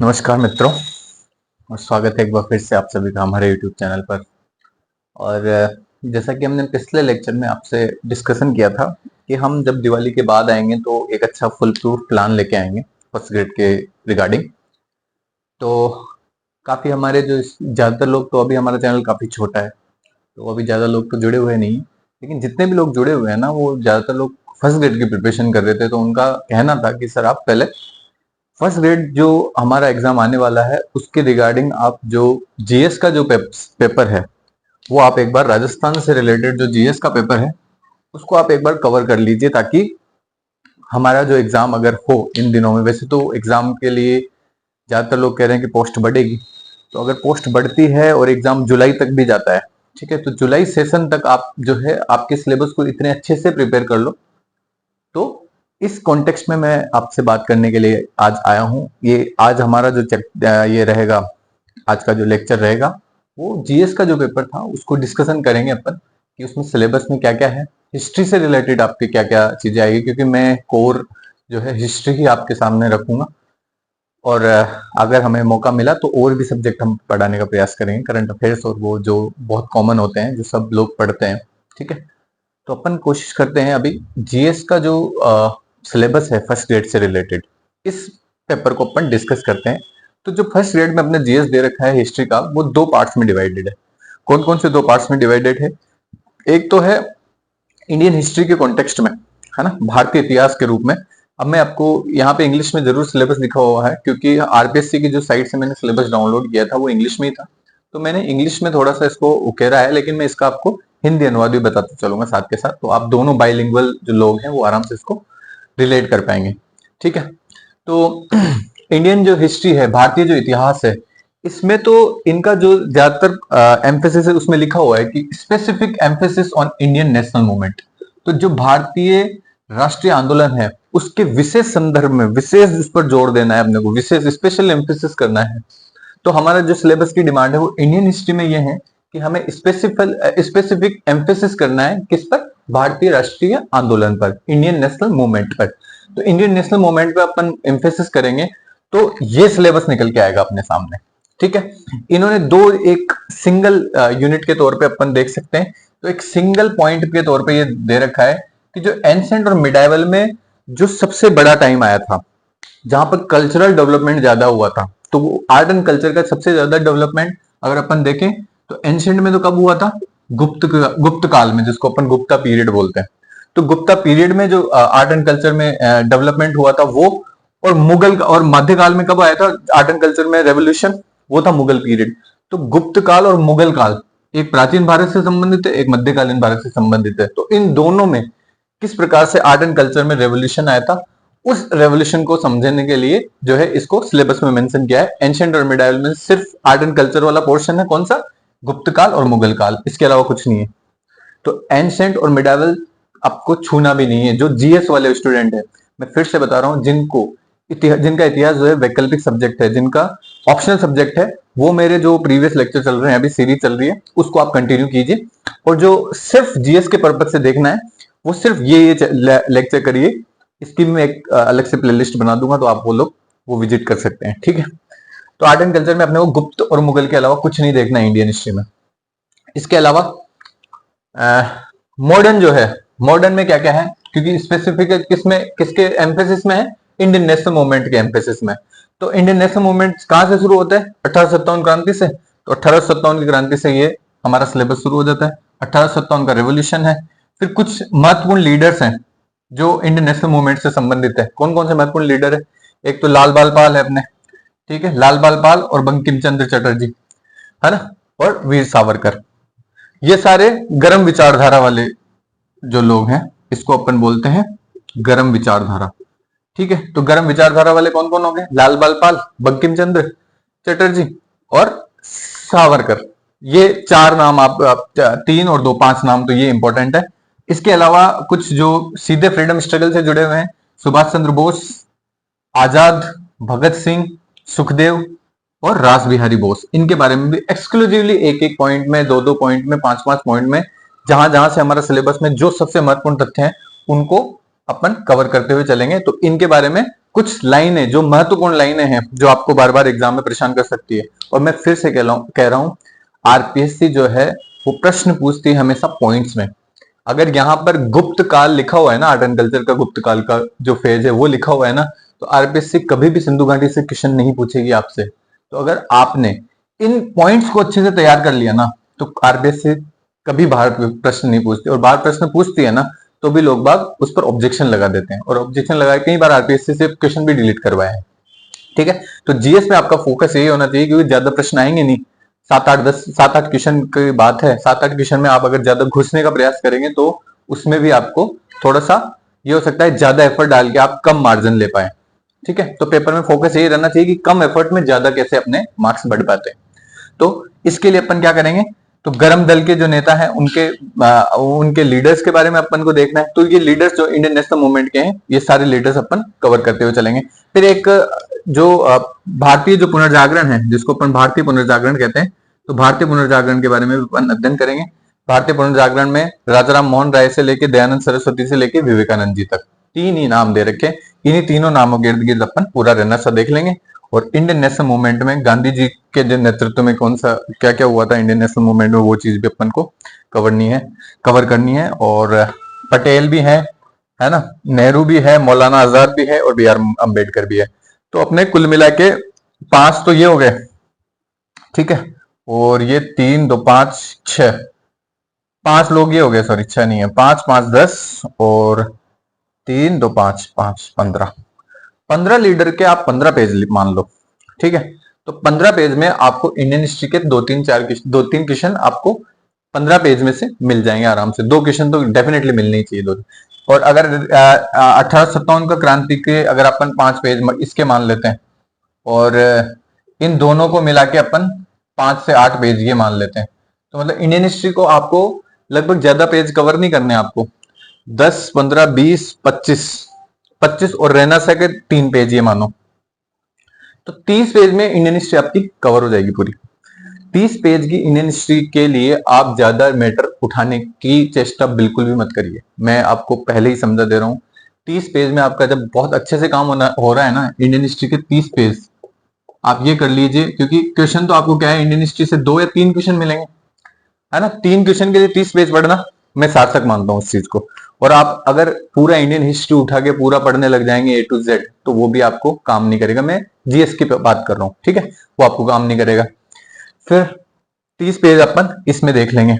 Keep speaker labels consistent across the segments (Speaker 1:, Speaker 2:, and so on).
Speaker 1: नमस्कार मित्रों, और स्वागत है एक बार फिर से आप सभी का हमारे YouTube चैनल पर। और जैसा कि हमने पिछले लेक्चर में आपसे डिस्कशन किया था कि हम जब दिवाली के बाद आएंगे तो एक अच्छा फुल प्रूफ प्लान लेके आएंगे फर्स्ट ग्रेड के रिगार्डिंग। तो काफ़ी हमारे जो ज़्यादातर लोग, तो अभी हमारा चैनल काफ़ी छोटा है तो अभी ज़्यादा लोग तो जुड़े हुए नहीं हैं, लेकिन जितने भी लोग जुड़े हुए हैं ना वो ज़्यादातर लोग फर्स्ट ग्रेड की प्रिपरेशन कर रहे थे। तो उनका कहना था कि सर आप पहले फर्स्ट ग्रेड जो हमारा एग्जाम आने वाला है उसके रिगार्डिंग आप जो जीएस का जो पेपर है वो आप एक बार राजस्थान से रिलेटेड जो जीएस का पेपर है उसको आप एक बार कवर कर लीजिए, ताकि हमारा जो एग्जाम अगर हो इन दिनों में, वैसे तो एग्जाम के लिए ज्यादातर लोग कह रहे हैं कि पोस्ट बढ़ेगी, तो अगर पोस्ट बढ़ती है और एग्जाम जुलाई तक भी जाता है, ठीक है, तो जुलाई सेशन तक आप जो है आपके सिलेबस को इतने अच्छे से प्रिपेयर कर लो। तो इस कॉन्टेक्स्ट में मैं आपसे बात करने के लिए आज आया हूँ। ये आज हमारा जो ये रहेगा, आज का जो लेक्चर रहेगा वो जीएस का जो पेपर था उसको डिस्कशन करेंगे अपन कि उसमें सिलेबस में क्या क्या है, हिस्ट्री से रिलेटेड आपकी क्या क्या चीजें आएगी, क्योंकि मैं कोर जो है हिस्ट्री ही आपके सामने रखूंगा। और अगर हमें मौका मिला तो और भी सब्जेक्ट हम पढ़ाने का प्रयास करेंगे, करंट अफेयर्स और वो जो बहुत कॉमन होते हैं जो सब लोग पढ़ते हैं, ठीक है। तो अपन कोशिश करते हैं अभी जीएस का जो सिलेबस है फर्स्ट ग्रेड से रिलेटेड, इस पेपर को अपन डिस्कस करते हैं। तो जो फर्स्ट ग्रेड में अपने जीएस दे रखा है हिस्ट्री का, वो दो पार्ट्स में डिवाइडेड है। कौन कौन से दो पार्ट्स में डिवाइडेड है? एक तो है इंडियन हिस्ट्री के कॉन्टेक्स्ट में, है ना, भारतीय इतिहास के रूप में। अब मैं आपको यहाँ पे इंग्लिश में जरूर सिलेबस लिखा हुआ है, क्योंकि आरपीएससी की जो साइट से मैंने सिलेबस डाउनलोड किया था वो इंग्लिश में ही था, तो मैंने इंग्लिश में थोड़ा सा इसको उकेरा है, लेकिन मैं इसका आपको हिंदी अनुवाद भी बताते चलूंगा साथ के साथ, तो आप दोनों बाइलिंगुअल जो लोग हैं वो आराम से इसको रिलेट कर पाएंगे, ठीक है। तो इंडियन जो हिस्ट्री है, भारतीय जो इतिहास है, इसमें तो इनका जो ज्यादातर एम्फेसिस है उसमें लिखा हुआ है कि specific emphasis on Indian national movement. तो जो भारतीय राष्ट्रीय आंदोलन है उसके विशेष संदर्भ में विशेष उस पर जोर देना है अपने को, विशेष स्पेशल एम्फेसिस करना है। तो हमारा जो सिलेबस की डिमांड है वो इंडियन हिस्ट्री में ये है कि हमें स्पेसिफिक एम्फेसिस करना है किस पर? भारतीय राष्ट्रीय आंदोलन पर, इंडियन नेशनल मूवमेंट पर। तो इंडियन नेशनल मूवमेंट पर अपन एम्फेसिस करेंगे तो ये सिलेबस निकल के आएगा अपने सामने, ठीक है। इन्होंने दो एक सिंगल यूनिट के तौर पे अपन देख सकते हैं, तो एक सिंगल पॉइंट के तौर पे ये दे रखा है कि जो एंसेंट और मिडाइवल में जो सबसे बड़ा टाइम आया था जहां पर कल्चरल डेवलपमेंट ज्यादा हुआ था, तो वो आर्ट एंड कल्चर का सबसे ज्यादा डेवलपमेंट अगर अपन देखें तो एंशिएंट में तो कब हुआ था? गुप्त काल में, जिसको अपन गुप्ता पीरियड बोलते हैं। तो गुप्ता पीरियड में जो आर्ट एंड कल्चर में डेवलपमेंट हुआ था वो, और मुगल और मध्यकाल में कब आया था आर्ट एंड कल्चर में रेवोल्यूशन? वो था मुगल पीरियड। तो गुप्त काल और मुगल काल एक प्राचीन भारत से संबंधित है, एक मध्यकालीन भारत से संबंधित है। तो इन दोनों में किस प्रकार से आर्ट एंड कल्चर में रेवोल्यूशन आया था, उस रेवोल्यूशन को समझने के लिए जो है इसको सिलेबस में मेंशन किया है। एंशिएंट और मिडाइवल में सिर्फ आर्ट एंड कल्चर वाला पोर्शन है, कौन सा? गुप्त काल और मुगल काल, इसके अलावा कुछ नहीं है। तो एंशिएंट और मिडाइवल आपको छूना भी नहीं है। जो जीएस वाले स्टूडेंट है, मैं फिर से बता रहा हूं, जिनका इतिहास जो है वैकल्पिक सब्जेक्ट है, जिनका ऑप्शनल सब्जेक्ट है, वो मेरे जो प्रीवियस लेक्चर चल रहे हैं, अभी सीरीज चल रही है, उसको आप कंटिन्यू कीजिए। और जो सिर्फ जीएस के पर्पज से देखना है वो सिर्फ ये लेक्चर करिए। इसकी भी मैं एक अलग से प्लेलिस्ट बना दूंगा, तो आप वो लोग वो विजिट कर सकते हैं, ठीक है। तो आर्ट एंड कल्चर में अपने को गुप्त और मुगल के अलावा कुछ नहीं देखना है इंडियन हिस्ट्री में। इसके अलावा मॉडर्न जो है, मॉडर्न में क्या क्या है, क्योंकि स्पेसिफिक किसमें, किसके एम्फेसिस में है? इंडियन नेशनल मूवमेंट के एम्फेसिस में। तो इंडियन नेशनल मूवमेंट कहां से शुरू होता है? 1857 क्रांति से। तो 1857 की क्रांति से ये हमारा सिलेबस शुरू हो जाता है। 1857 का रेवोल्यूशन है। फिर कुछ महत्वपूर्ण लीडर्स हैं जो इंडियन नेशनल मूवमेंट से संबंधित है। कौन कौन से महत्वपूर्ण लीडर है? एक तो लाल बाल पाल है अपने, ठीक है, लाल बाल पाल और बंकिम चंद्र चटर्जी, है ना, और वीर सावरकर। ये सारे गर्म विचारधारा वाले जो लोग हैं, इसको अपन बोलते हैं गर्म विचारधारा, ठीक है। तो गर्म विचारधारा वाले कौन कौन हो गए? लाल बाल पाल, बंकिम चंद्र चटर्जी और सावरकर। ये चार नाम आप 3 और 2 5 नाम तो ये इंपॉर्टेंट है। इसके अलावा कुछ जो सीधे फ्रीडम स्ट्रगल से जुड़े हुए हैं, सुभाष चंद्र बोस, आजाद, भगत सिंह, सुखदेव और रास बिहारी बोस, इनके बारे में भी एक्सक्लूसिवली एक एक पॉइंट में, 2 पॉइंट में, 5 पॉइंट में, जहां जहां से हमारा सिलेबस में जो सबसे महत्वपूर्ण तथ्य हैं उनको अपन कवर करते हुए चलेंगे। तो इनके बारे में कुछ लाइनें जो महत्वपूर्ण लाइनें हैं जो आपको बार बार एग्जाम में परेशान कर सकती है। और मैं फिर से कह रहा हूं आरपीएससी जो है वो प्रश्न पूछती है हमेशा पॉइंट्स में। अगर यहाँ पर गुप्त काल लिखा हुआ है ना, आर्ट एंड कल्चर का गुप्त काल का जो फेज है वो लिखा हुआ है ना, तो आरपीएससी कभी भी सिंधु घाटी से क्वेश्चन नहीं पूछेगी आपसे। तो अगर आपने इन पॉइंट्स को अच्छे से तैयार कर लिया ना, तो आरपीएससी कभी बाहर प्रश्न नहीं पूछती। और बाहर प्रश्न पूछती है ना, तो भी लोग बाग उस पर ऑब्जेक्शन लगा देते हैं, और ऑब्जेक्शन लगा कई बार आरपीएससी से क्वेश्चन भी डिलीट करवाए हैं। ठीक है, तो जीएस में आपका फोकस यही होना चाहिए, क्योंकि ज्यादा प्रश्न आएंगे नहीं, 7-8 क्वेश्चन की बात है। 7-8 क्वेश्चन में आप अगर ज्यादा घुसने का प्रयास करेंगे तो उसमें भी आपको थोड़ा सा ये हो सकता है ज्यादा एफर्ट डाल के आप कम मार्जिन ले पाए। ठीक है, तो पेपर में फोकस यही रहना चाहिए कि कम एफर्ट में ज्यादा कैसे अपने मार्क्स बढ़ पाते हैं। तो इसके लिए अपन क्या करेंगे, तो गरम दल के जो नेता हैं उनके लीडर्स के बारे में अपन को देखना है। तो ये लीडर्स जो इंडियन नेशनल मूवमेंट के हैं, ये सारे लीडर्स अपन कवर करते हुए चलेंगे। फिर एक जो भारतीय जो पुनर्जागरण है, जिसको अपन भारतीय पुनर्जागरण कहते हैं, तो भारतीय पुनर्जागरण के बारे में अपन अध्ययन करेंगे। भारतीय पुनर्जागरण में राजा राम मोहन राय से लेके दयानंद सरस्वती से लेके विवेकानंद जी तक 3 ही नाम दे रखे। इन्हीं तीनों नामों के इर्द गिर्द अपन पूरा रहना सा देख लेंगे। और इंडियन नेशनल मूवमेंट में गांधी जी के जो नेतृत्व में कौन सा क्या क्या हुआ था इंडियन नेशनल मूवमेंट में, वो चीज भी अपन को कवर करनी है। और पटेल भी है ना, नेहरू भी है, मौलाना आजाद भी है, और बी आर अम्बेडकर भी है। तो अपने कुल मिला के 5 तो ये हो गए। ठीक है, और ये 3, 2, 5, 6, 5 लोग ये हो गए, सॉरी 6 नहीं है, 5, 5, 10 और 3, 2, 5, 5, 15 लीडर के आप 15 पेज मान लो। ठीक है, तो 15 पेज में आपको इंडियन हिस्ट्री के 2-3 क्वेश्चन आपको 15 पेज में से मिल जाएंगे आराम से। 2 क्वेश्चन तो डेफिनेटली मिलने ही चाहिए, 2। और अगर 1857 का क्रांति के अगर अपन 5 पेज इसके मान लेते हैं, और इन दोनों को मिला के अपन 5 से 8 पेज ये मान लेते हैं, तो मतलब इंडियन हिस्ट्री को आपको लगभग ज्यादा पेज कवर नहीं करने, आपको 10, 15, 20, 25 और रहना सके 3 पेज ये मानो, तो 30 पेज में इंडियन हिस्ट्री आपकी कवर हो जाएगी पूरी। 30 पेज की इंडियन हिस्ट्री के लिए आप ज्यादा मैटर उठाने की चेष्टा बिल्कुल भी मत करिए, मैं आपको पहले ही समझा दे रहा हूं। 30 पेज में आपका जब बहुत अच्छे से काम हो रहा है ना, इंडियन हिस्ट्री के 30 पेज आप ये कर लीजिए, क्योंकि क्वेश्चन तो आपको क्या है, इंडियन हिस्ट्री से 2 या 3 क्वेश्चन मिलेंगे, है ना। 3 क्वेश्चन के लिए 30 पेज पढ़ना मैं सार्थक मानता हूं उस चीज को। और आप अगर पूरा इंडियन हिस्ट्री उठा के पूरा पढ़ने लग जाएंगे A to Z, तो वो भी आपको काम नहीं करेगा। मैं जीएस की बात कर रहा हूं, ठीक है, वो आपको काम नहीं करेगा। फिर 30 पेज अपन इसमें देख लेंगे।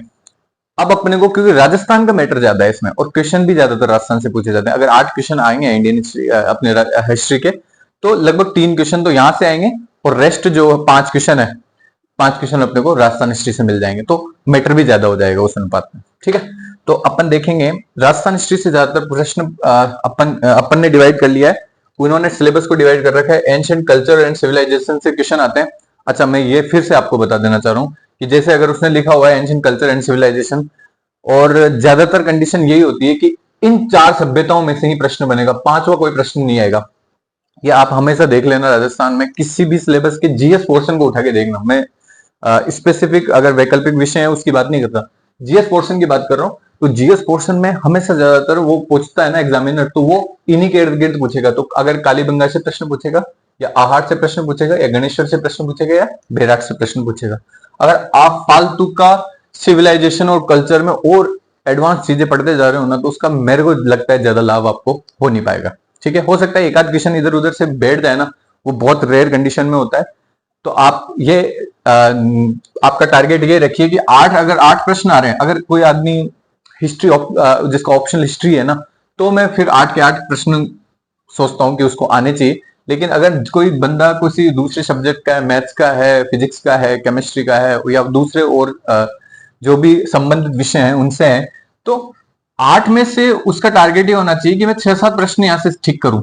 Speaker 1: अब अपने को, क्योंकि राजस्थान का मैटर ज्यादा है इसमें और क्वेश्चन भी ज्यादातर राजस्थान से पूछे जाते हैं, अगर 8 क्वेश्चन आएंगे इंडियन हिस्ट्री अपने हिस्ट्री के, तो लगभग 3 क्वेश्चन तो यहां से आएंगे, और रेस्ट जो 5 क्वेश्चन है, 5 क्वेश्चन अपने को राजस्थान हिस्ट्री से मिल जाएंगे, तो मैटर भी ज्यादा हो जाएगा उस अनुपात में। ठीक है, तो अपन देखेंगे राजस्थान हिस्ट्री से ज्यादातर प्रश्न अपन ने डिवाइड कर लिया है, उन्होंने सिलेबस को डिवाइड कर रखा है। एंशिएंट कल्चर एंड सिविलाइजेशन से क्वेश्चन आते हैं। अच्छा, मैं ये फिर से आपको बता देना चाह रहा हूं कि जैसे अगर उसने लिखा हुआ है एंशिएंट कल्चर एंड सिविलाइजेशन, और ज्यादातर कंडीशन यही होती है कि इन 4 सभ्यताओं में से ही प्रश्न बनेगा, 5वां कोई प्रश्न नहीं आएगा। ये आप हमेशा देख लेना, राजस्थान में किसी भी सिलेबस के जीएस पोर्शन को उठा के देखना। मैं स्पेसिफिक अगर वैकल्पिक विषय है उसकी बात नहीं करता, जीएस पोर्शन की बात कर रहा हूं। तो जीएस पोर्शन में हमेशा ज्यादातर वो पूछता है ना एग्जामिनर, तो वो इन्हीं के इर्द गिर्द पूछेगा। तो अगर कालीबंगा से प्रश्न पूछेगा, या आहट से प्रश्न पूछेगा, या गणेश्वर से प्रश्न पूछेगा, या बैराट से प्रश्न पूछेगा। अगर आप फालतू का सिविलाइजेशन और कल्चर में और एडवांस चीजें पढ़ते जा रहे हो ना, तो उसका मेरे को लगता है ज्यादा लाभ आपको हो नहीं पाएगा। ठीक है, हो सकता है एक आध क्वेश्चन इधर उधर से बैठ जाए ना, वो बहुत रेयर कंडीशन में होता है। तो आप ये आपका टारगेट ये रखिए कि अगर 8 प्रश्न आ रहे हैं, अगर कोई आदमी हिस्ट्री जिसका ऑप्शनल हिस्ट्री है ना, तो मैं फिर 8 के 8 प्रश्न सोचता हूं कि उसको आने चाहिए। लेकिन अगर कोई बंदा किसी दूसरे सब्जेक्ट का है, मैथ्स का है, फिजिक्स का है, केमिस्ट्री का है, या दूसरे और जो भी संबंधित विषय हैं उनसे है, तो 8 में से उसका टारगेट ये होना चाहिए कि मैं 6-7 प्रश्न यहां से ठीक करूं।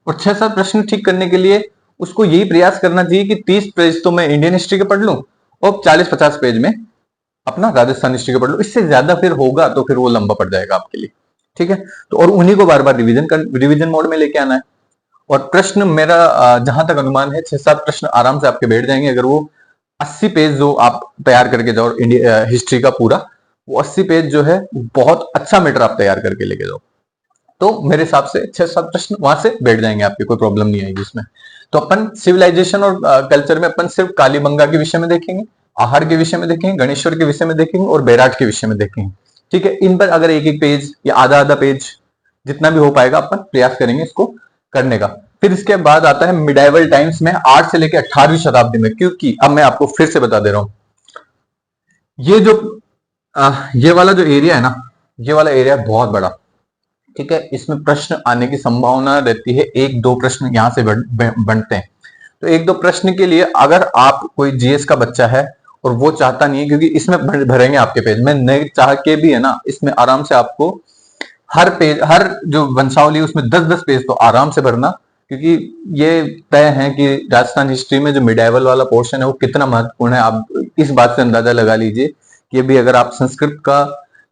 Speaker 1: और 6-7 प्रश्न ठीक करने के लिए उसको यही प्रयास करना चाहिए कि 30 पेज तो मैं इंडियन हिस्ट्री के पढ़ लूं, और 40-50 पेज में अपना राजस्थान हिस्ट्री के पढ़ लूं। इससे ज्यादा फिर होगा तो फिर वो लंबा पड़ जाएगा आपके लिए। ठीक है, तो और उन्हीं को बार बार रिवीजन मोड में लेके आना है। और प्रश्न मेरा जहां तक अनुमान है 6-7 प्रश्न आराम से आपके बैठ जाएंगे, अगर वो 80 पेज जो आप तैयार करके जाओ इंडिया हिस्ट्री का पूरा, वो 80 पेज जो है बहुत अच्छा मैटर आप तैयार करके लेके जाओ। तो मेरे हिसाब से 6-7 प्रश्न वहां से बैठ जाएंगे आपके, कोई प्रॉब्लम नहीं आएगी इसमें। तो अपन सिविलाइजेशन और कल्चर में अपन सिर्फ कालीबंगा के विषय में देखेंगे, आहार के विषय में देखेंगे, गणेश्वर के विषय में देखेंगे और बैराट के विषय में देखेंगे। ठीक है, इन पर अगर एक एक पेज या आधा आधा पेज जितना भी हो पाएगा अपन प्रयास करेंगे इसको करने का। फिर इसके बाद आता है मिडाइवल टाइम्स में 8 से लेकर 18वीं शताब्दी में, क्योंकि अब मैं आपको फिर से बता दे रहा हूं, ये जो ये वाला जो एरिया है ना, ये वाला एरिया बहुत बड़ा। ठीक है, इसमें प्रश्न आने की संभावना रहती है, 1-2 प्रश्न यहां से बनते हैं। तो 1-2 प्रश्न के लिए अगर आप कोई जीएस का बच्चा है और वो चाहता नहीं है, क्योंकि इसमें भरेंगे आपके पेज में, नहीं चाह के भी है ना, इसमें आराम से आपको हर पेज, हर जो वंशावली उसमें 10-10 पेज तो आराम से भरना, क्योंकि ये तय है कि राजस्थान हिस्ट्री में जो मिडाइवल वाला पोर्शन है वो कितना महत्वपूर्ण है। आप इस बात से अंदाजा लगा लीजिए कि भी अगर आप संस्कृत का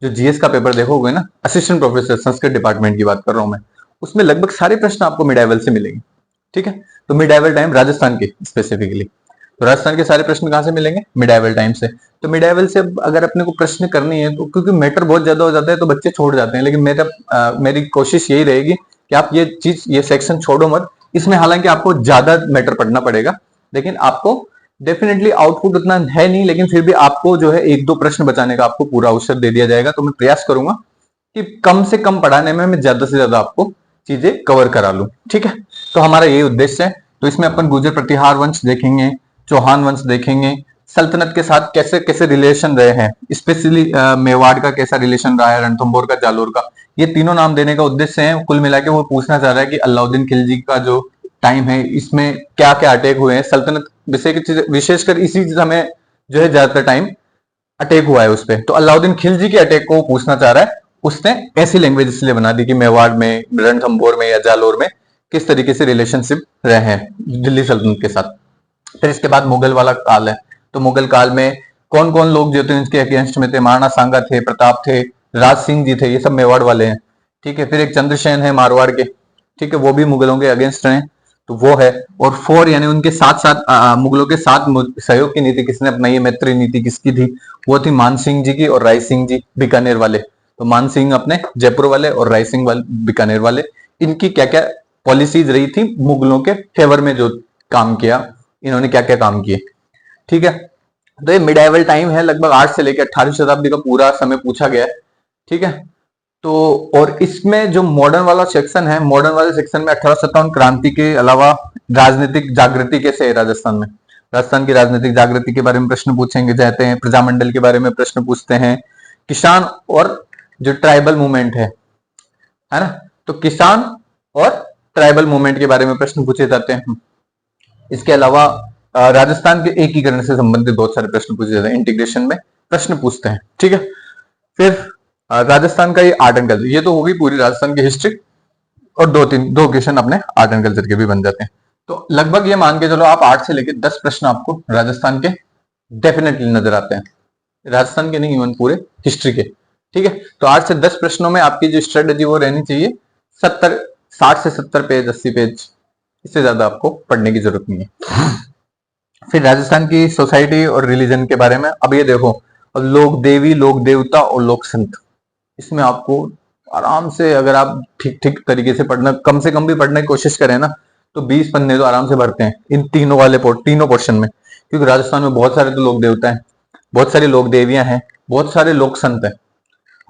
Speaker 1: जो जीएस का पेपर देखोगे ना, असिस्टेंट प्रोफेसर संस्कृत डिपार्टमेंट की बात कर रहा हूं मैं, उसमें लगभग सारे प्रश्न आपको मिडाइवल से मिलेंगे। ठीक है, तो मिडाइवल टाइम राजस्थान के स्पेसिफिकली, तो राजस्थान के सारे प्रश्न कहां से मिलेंगे? मिडाइवल टाइम से। तो मिडाइवल से अगर अपने को प्रश्न करनी है, तो क्योंकि मैटर बहुत ज्यादा हो जाता है तो बच्चे छोड़ जाते हैं, लेकिन मेरी कोशिश यही रहेगी कि आप ये सेक्शन छोड़ो मत। इसमें हालांकि आपको ज्यादा मैटर पढ़ना पड़ेगा, लेकिन आपको डेफिनेटली आउटपुट उतना है नहीं, लेकिन फिर भी आपको जो है 1-2 प्रश्न बचाने का आपको पूरा अवसर दे दिया जाएगा। तो मैं प्रयास करूंगा कि कम से कम पढ़ाने में मैं ज्यादा से ज्यादा आपको चीजें कवर करा लूं। ठीक है, तो हमारा यही उद्देश्य है। तो इसमें अपन गुर्जर प्रतिहार वंश देखेंगे, चौहान वंश देखेंगे, सल्तनत के साथ कैसे कैसे रिलेशन रहे हैं, स्पेशली मेवाड़ का कैसा रिलेशन रहा है, रणथंभौर का, जालोर का, ये तीनों नाम देने का उद्देश्य है। कुल मिला के वो पूछना चाह रहा है कि अलाउद्दीन खिलजी का जो टाइम है इसमें क्या क्या अटैक हुए हैं, सल्तनत विशेषकर इसी समय जो है ज्यादातर टाइम अटैक हुआ है उस पर। तो अलाउद्दीन खिलजी के अटैक को पूछना चाह रहा है। उसने ऐसी लैंग्वेज इसलिए बना दी कि मेवाड़ में, रणथंभौर में या जालोर में किस तरीके से रिलेशनशिप रहे हैं दिल्ली सल्तनत के साथ। फिर इसके बाद मुगल वाला काल है, तो मुगल काल में कौन कौन लोग जो थे इसके अगेंस्ट में थे? महाराणा सांगा थे, प्रताप थे, राज सिंह जी थे, ये सब मेवाड़ वाले हैं। ठीक है, फिर एक चंद्रसेन है मारवाड़ के, ठीक है, वो भी मुगलों के अगेंस्ट रहे, तो वो है। और 4 यानी उनके साथ साथ मुगलों के साथ सहयोग की नीति किसने अपनाई है? मैत्री नीति किसकी थी? वो थी मान सिंह जी की और राय सिंह जी बीकानेर वाले। तो मान सिंह अपने जयपुर वाले और राय सिंह वाले बीकानेर वाले। इनकी क्या क्या पॉलिसीज रही थी मुगलों के फेवर में, जो काम किया इन्होंने, क्या क्या काम किए। ठीक है, तो ये मिडाइवल टाइम है, लगभग 8 से लेकर 18वीं शताब्दी का पूरा समय पूछा गया है। ठीक है, तो और इसमें जो मॉडर्न वाला सेक्शन है, मॉडर्न वाले सेक्शन में 1857 क्रांति के अलावा राजनीतिक जागृति कैसे है राजस्थान में, राजस्थान की राजनीतिक जागृति के बारे में प्रश्न पूछेंगे जाते हैं, प्रजामंडल के बारे में प्रश्न पूछते हैं, किसान और जो ट्राइबल मूवमेंट है ना, तो किसान और ट्राइबल मूवमेंट के बारे में प्रश्न पूछे जाते हैं। इसके अलावा राजस्थान के एकीकरण से संबंधित बहुत सारे प्रश्न पूछे जाते हैं, इंटीग्रेशन में प्रश्न पूछते हैं। ठीक है, फिर राजस्थान का ये आर्ट एंड कल्चर, ये तो होगी पूरी राजस्थान की हिस्ट्री, और 2 क्वेश्चन अपने आर्ट एंड कल्चर के भी बन जाते हैं। तो लगभग ये मान के चलो आप 8 से लेकर 10 प्रश्न आपको राजस्थान के डेफिनेटली नजर आते हैं, राजस्थान के नहीं इवन पूरे हिस्ट्री के। ठीक है, तो 8 से 10 प्रश्नों में आपकी जो स्ट्रेटेजी वो रहनी चाहिए 60 से 70 पेज, 80 पेज, इससे ज्यादा आपको पढ़ने की जरूरत नहीं है। फिर राजस्थान की सोसाइटी और रिलीजन के बारे में, अब ये देखो, लोक देवी, लोक देवता और लोक संत, इसमें आपको आराम से अगर आप ठीक ठीक तरीके से पढ़ना, कम से कम भी पढ़ने की कोशिश करें ना, तो 20 पन्ने तो आराम से भरते हैं इन तीनों पोर्शन में, क्योंकि राजस्थान में बहुत सारे तो लोक देवता हैं, बहुत सारी लोक देवियां हैं, बहुत सारे लोक संत हैं,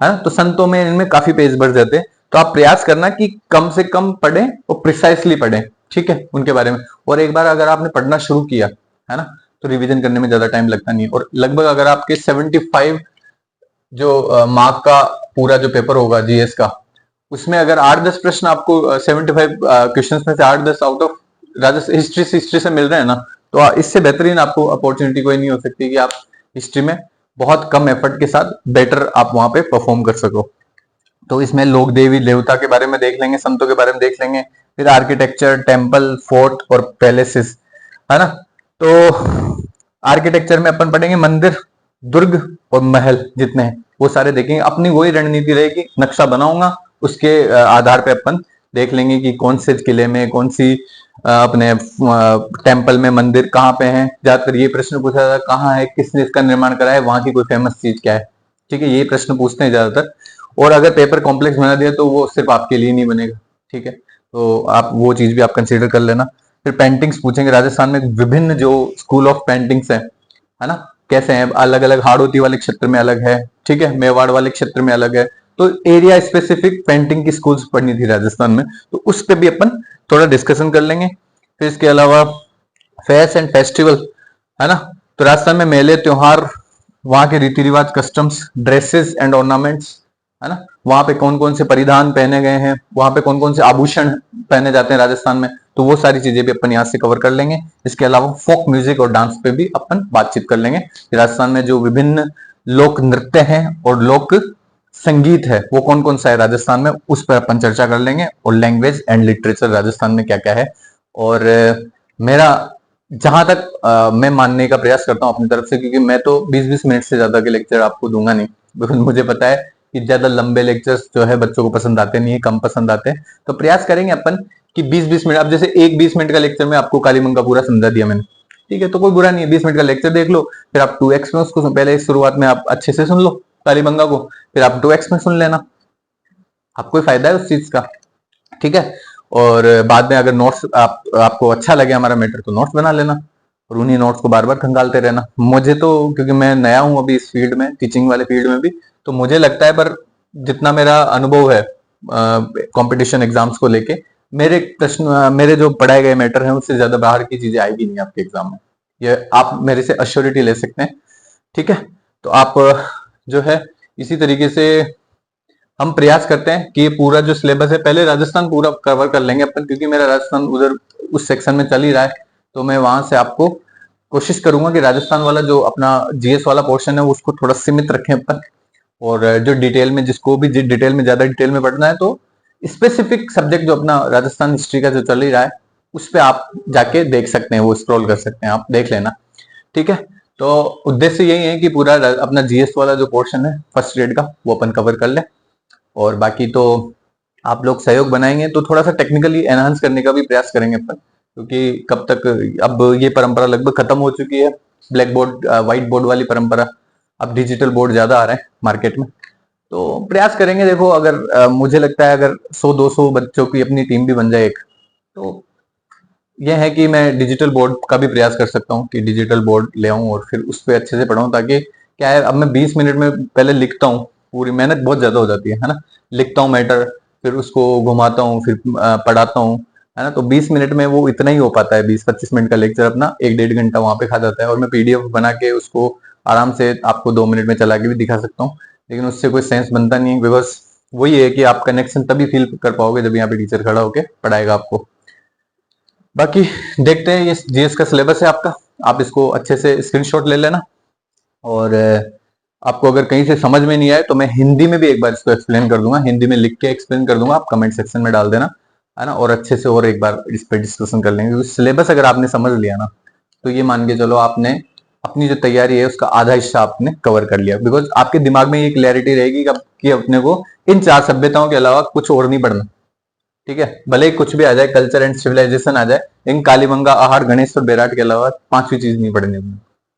Speaker 1: है ना। तो संतों में इनमें काफी पेज भर जाते हैं। तो आप प्रयास करना कि कम से कम पढ़ें और प्रिसाइसली पढ़ें, ठीक है, उनके बारे में। और एक बार अगर आपने पढ़ना शुरू किया है ना, तो रिवीजन करने में ज्यादा टाइम लगता नहीं है। और लगभग अगर आपके 75 जो मार्क का पूरा जो पेपर होगा जीएस का, उसमें अगर 8-10 प्रश्न आपको 75 क्वेश्चन में से 8-10 आउट ऑफ राजस्थान हिस्ट्री से मिल रहे हैं ना, तो इससे बेहतरीन आपको अपॉर्चुनिटी कोई नहीं हो सकती कि आप हिस्ट्री में बहुत कम एफर्ट के साथ बेटर आप वहां पे परफॉर्म कर सको। तो इसमें लोक देवी देवता के बारे में देख लेंगे, संतों के बारे में देख लेंगे, फिर आर्किटेक्चर, टेम्पल, फोर्ट और पैलेसेस, है ना। तो आर्किटेक्चर में अपन पढ़ेंगे मंदिर, दुर्ग और महल जितने हैं वो सारे देखेंगे। अपनी वही रणनीति रहेगी, नक्शा बनाऊंगा, उसके आधार पे अपन देख लेंगे कि कौन से किले में, कौन सी अपने टेम्पल में मंदिर कहाँ पे है। ज्यादातर ये प्रश्न पूछा जाता है, कहाँ है, किसने इसका निर्माण करा है, वहां की कोई फेमस चीज क्या है, ठीक है, ये प्रश्न पूछते हैं ज्यादातर। और अगर पेपर कॉम्प्लेक्स बना दिया तो वो सिर्फ आपके लिए नहीं बनेगा, ठीक है। तो आप वो चीज भी आप कंसीडर कर लेना। फिर पेंटिंग्स पूछेंगे, राजस्थान में विभिन्न जो स्कूल ऑफ पेंटिंग्स है ना, कैसे हैं, अलग अलग हाड़ोती वाले क्षेत्र में अलग है, ठीक है, मेवाड़ वाले क्षेत्र में अलग है। तो एरिया स्पेसिफिक पेंटिंग की स्कूल्स पढ़नी थी राजस्थान में, तो उस पर भी अपन थोड़ा डिस्कशन कर लेंगे। फिर इसके अलावा फेयर्स एंड फेस्टिवल, है ना, तो राजस्थान में मेले त्योहार, वहां के रीति रिवाज, कस्टम्स, ड्रेसेस एंड ऑर्नामेंट्स, है ना, वहां पे कौन कौन से परिधान पहने गए हैं, वहां पे कौन कौन से आभूषण पहने जाते हैं राजस्थान में, तो वो सारी चीजें भी अपन यहाँ से कवर कर लेंगे। इसके अलावा फोक म्यूजिक और डांस पे भी अपन बातचीत कर लेंगे। राजस्थान में जो विभिन्न लोक नृत्य हैं और लोक संगीत है वो कौन कौन सा है राजस्थान में, उस पर अपन चर्चा कर लेंगे। और लैंग्वेज एंड लिटरेचर राजस्थान में क्या क्या है। और मेरा जहां तक मैं मानने का प्रयास करता हूँ अपनी तरफ से, क्योंकि मैं तो 20-20 मिनट से ज्यादा के लेक्चर आपको दूंगा नहीं, बिकॉज मुझे पता है कि ज्यादा लंबे लेक्चर्स जो है बच्चों को पसंद आते नहीं है, कम पसंद आते हैं। तो प्रयास करेंगे अपन कि 20-20 मिनट, अब जैसे एक 20 मिनट का लेक्चर में आपको कालीमंग का पूरा समझा दिया मैंने, ठीक है, तो कोई बुरा नहीं है, 20 मिनट का लेक्चर देख लो, फिर आप 2x में उसको पहले शुरुआत में आप अच्छे से सुन लो कालीमंगा को, फिर आप 2x में सुन लेना, आपको ही फायदा है उस चीज का, ठीक है। और बाद में अगर नोट्स आपको अच्छा लगे हमारा मैटर, तो नोट्स बना लेना और उन्हीं नोट्स को बार बार खंगालते रहना। मुझे तो, क्योंकि मैं नया हूं अभी इस फील्ड में, टीचिंग वाले फील्ड में भी, तो मुझे लगता है, पर जितना मेरा अनुभव है कंपटीशन एग्जाम्स को लेके, मेरे प्रश्न, मेरे जो पढ़ाए गए मैटर हैं उससे ज्यादा बाहर की चीजें आएगी नहीं आपके एग्जाम में, ये आप मेरे से अश्योरिटी ले सकते हैं, ठीक है। तो आप जो है इसी तरीके से हम प्रयास करते हैं कि ये पूरा जो सिलेबस है, पहले राजस्थान पूरा कवर कर लेंगे अपन, क्योंकि मेरा राजस्थान उधर उस सेक्शन में चल ही रहा है, तो मैं वहां से आपको कोशिश करूंगा कि राजस्थान वाला जो अपना जीएस वाला पोर्शन है उसको थोड़ा सीमित रखें अपन। और जो डिटेल में, जिसको भी डिटेल में, ज्यादा डिटेल में पढ़ना है, तो स्पेसिफिक सब्जेक्ट जो अपना राजस्थान हिस्ट्री का जो चल ही रहा है उस पर आप जाके देख सकते हैं, वो स्क्रॉल कर सकते हैं, आप देख लेना, ठीक है। तो उद्देश्य यही है कि पूरा अपना जीएस वाला जो पोर्शन है फर्स्ट ग्रेड का वो अपन कवर कर ले। और बाकी तो आप लोग सहयोग बनाएंगे तो थोड़ा सा टेक्निकली एनहांस करने का भी प्रयास करेंगे अपन, क्योंकि कब तक, अब ये परंपरा लगभग खत्म हो चुकी है, ब्लैक बोर्ड व्हाइट बोर्ड वाली परंपरा, अब डिजिटल बोर्ड ज्यादा आ रहे हैं मार्केट में। तो प्रयास करेंगे, देखो अगर मुझे लगता है अगर 100-200 बच्चों की अपनी टीम भी बन जाए एक, तो यह है कि मैं डिजिटल बोर्ड का भी प्रयास कर सकता हूँ कि डिजिटल बोर्ड ले आऊं और फिर उस पर अच्छे से पढ़ाऊं, ताकि क्या है, अब मैं 20 मिनट में पहले लिखता हूँ, पूरी मेहनत बहुत ज्यादा हो जाती है ना, लिखता हूँ मैटर, फिर उसको घुमाता हूँ, फिर पढ़ाता हूँ, है ना, तो 20 मिनट में वो इतना ही हो पाता है। 20-25 मिनट का लेक्चर अपना 1-1.5 घंटा वहां पे खा जाता है, और मैं पीडीएफ बना के उसको आराम से आपको 2 मिनट में चला के भी दिखा सकता हूँ, लेकिन उससे कोई सेंस बनता नहीं है, बिकॉज वही है कि आप कनेक्शन तभी फील कर पाओगे जब यहाँ पे टीचर खड़ा होके पढ़ाएगा आपको। बाकी देखते हैं, ये जीएस का सिलेबस है आपका, आप इसको अच्छे से स्क्रीनशॉट ले लेना। और आपको अगर कहीं से समझ में नहीं आए तो मैं हिंदी में भी एक बार इसको एक्सप्लेन कर दूंगा, हिंदी में लिख के एक्सप्लेन कर दूंगा, आप कमेंट सेक्शन में डाल देना, है ना, और अच्छे से और एक बार इस पर डिस्कशन कर लेंगे। सिलेबस अगर आपने समझ लिया ना, तो ये मान के चलो आपने अपनी जो तैयारी है उसका आधा हिस्सा आपने कवर कर लिया, बिकॉज आपके दिमाग में ये क्लैरिटी रहेगी कि अपने को इन 4 सभ्यताओं के अलावा कुछ और नहीं पढ़ना, ठीक है। भले ही कुछ भी आ जाए, कल्चर एंड सिविलाइजेशन आ जाए, लेकिन कालीबंगा, आहार, गणेश और बेराट के अलावा 5वीं चीज नहीं पढ़नी है,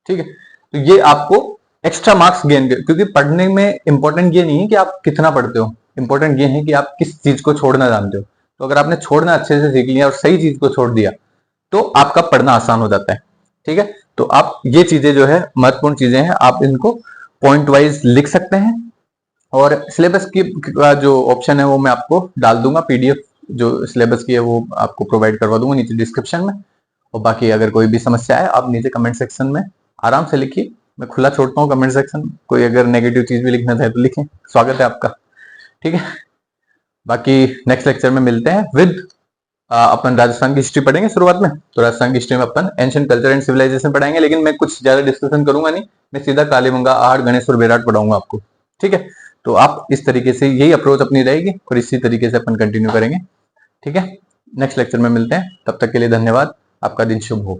Speaker 1: ठीक है। तो ये आपको एक्स्ट्रा मार्क्स गेन कर, क्योंकि पढ़ने में इंपॉर्टेंट ये नहीं है कि आप कितना पढ़ते हो, इंपॉर्टेंट ये है कि आप किस चीज को छोड़ना जानते हो। तो अगर आपने छोड़ना अच्छे से सीख लिया और सही चीज को छोड़ दिया, तो आपका पढ़ना आसान हो जाता है, ठीक है। तो आप ये चीजें जो है महत्वपूर्ण चीजें हैं, आप इनको पॉइंट वाइज लिख सकते हैं। और सिलेबस की का जो ऑप्शन है वो मैं आपको डाल दूंगा, पीडीएफ जो सिलेबस की है वो आपको प्रोवाइड करवा दूंगा नीचे डिस्क्रिप्शन में। और बाकी अगर कोई भी समस्या है आप नीचे कमेंट सेक्शन में आराम से लिखिए, मैं खुला छोड़ता हूँ कमेंट सेक्शन, कोई अगर नेगेटिव चीज भी लिखना चाहे तो लिखें, स्वागत है आपका, ठीक है। बाकी नेक्स्ट लेक्चर में मिलते हैं विद अपन राजस्थान की हिस्ट्री पढ़ेंगे शुरुआत में, तो राजस्थान की हिस्ट्री में अपन एंशिएंट कल्चर एंड सिविलाइजेशन पढ़ाएंगे, लेकिन मैं कुछ ज्यादा डिस्कशन करूंगा नहीं, मैं सीधा कालीबंगा, आहार, गणेश और बेराट पढ़ाऊंगा आपको, ठीक है। तो आप इस तरीके से, यही अप्रोच अपनी रहेगी और इसी तरीके से अपन कंटिन्यू करेंगे, ठीक है। नेक्स्ट लेक्चर में मिलते हैं, तब तक के लिए धन्यवाद, आपका दिन शुभ हो।